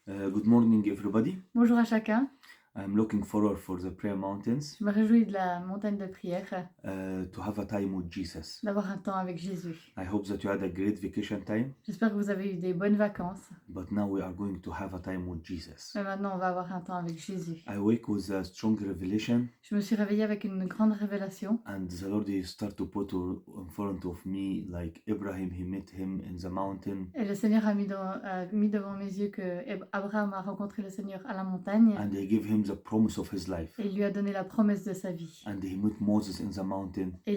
Good morning, everybody. Bonjour à chacun, I'm looking forward for the prayer mountains je me réjouis de la montagne de prière, to have a time with Jesus. d'avoir un temps avec Jésus. I hope that you had a great vacation time, J'espère que vous avez eu des bonnes vacances, but now we are going to have a time with Jesus. mais maintenant on va avoir un temps avec Jésus. I wake with a strong revelation, Je me suis réveillée avec une grande révélation and the Lord he start to put in front of me like Abraham. He met him in the mountain, et le Seigneur a mis devant mes yeux que Abraham a rencontré le Seigneur à la montagne and he gave him the promise of his life. et il lui a donné la promesse de sa vie. And he met Moses in the mountain. Et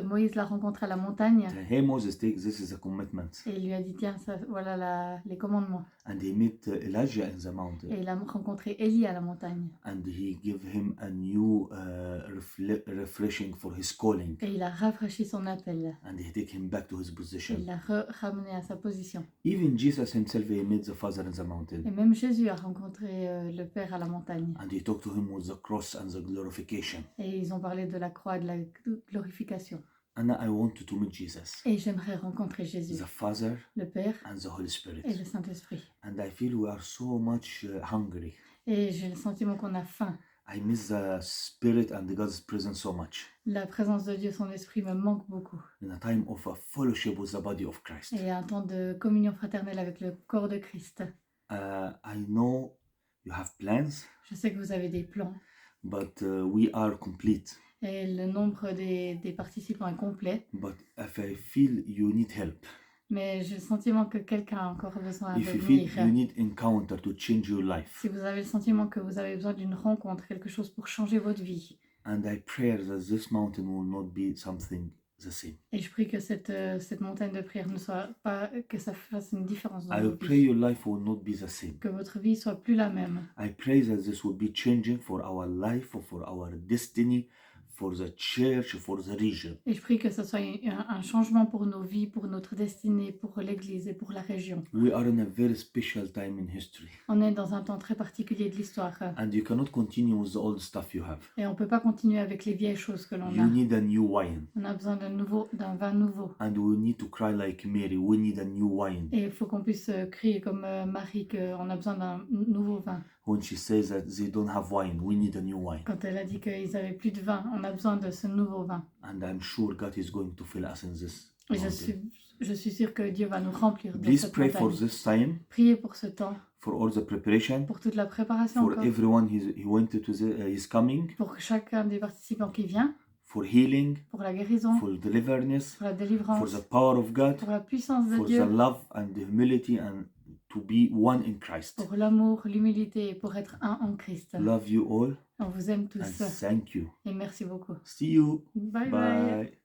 Moïse l'a rencontré à la montagne Hey Moses, take this is a commitment. et il lui a dit tiens, voilà les commandements. And he met Elijah in the mountain. Et il a rencontré Élie à la montagne. And he gave him a new refreshing for his calling. Et il a rafraîchi son appel. And he take him back to his Et position. il l'a ramené à sa position. Even Jesus himself, he met the Father in the Et mountain. même Jésus a rencontré le Père à la montagne. And he talked to him with the cross and the glorification. Et ils ont parlé de la croix et de la glorification. And I want to meet Jesus, Et j'aimerais rencontrer Jésus, the Father le Père and the Holy Spirit. et le Saint-Esprit. And I feel we are so much hungry. Et j'ai le sentiment qu'on a faim. I miss the Spirit and God's presence so much. La présence de Dieu, son esprit me manque beaucoup. In a time of a fellowship with the body of Christ. Et un temps de communion fraternelle avec le corps de Christ. I know you have plans, Je sais que vous avez des plans. but we are complete. Et le nombre des participants est complet. But if I feel you need help, Mais j'ai le sentiment que quelqu'un a encore besoin de if you feel venir. you need encounter to change your life, Si vous avez le sentiment que vous avez besoin d'une rencontre, quelque chose pour changer votre vie. and I pray that this mountain will not be something the same. Et je prie que cette montagne de prière ne soit pas, que ça fasse une différence dans I votre pray vie. your life will not be the same. Que votre vie soit plus la même. I pray that this will be changing for our life, for our destiny, for the church, for the region. Et je prie que ce soit un changement pour nos vies, pour notre destinée, pour l'Église et pour la région. We are in a very special time in history, On est dans un temps très particulier de l'histoire. and you cannot continue with the old stuff you have. Et on ne peut pas continuer avec les vieilles choses que l'on You a. need a new wine, On a besoin d'un vin nouveau. and we need to cry like Mary. We need a new wine. Et il faut qu'on puisse crier comme Marie qu'on a besoin d'un nouveau vin. When she says that they don't have wine, we need a new wine. Quand elle a dit qu'ils n'avaient plus de vin, on a besoin de ce nouveau vin. And I'm sure God is going to fill us in this Et mountain. je suis sûre que Dieu va nous remplir de Please cette pray for montagne. this time, Priez pour ce temps, for all the preparation, pour toute la préparation for encore, everyone he wanted to is coming, pour chacun des participants qui vient, for healing, pour la guérison, for deliverance, pour la for délivrance, the power of God, pour la puissance de for the Dieu, love and the humility, and to be one in Christ. pour l'amour, l'humilité et pour être un en Christ. Love you all, On vous aime and tous thank you. et merci beaucoup. See you. Bye bye. Bye.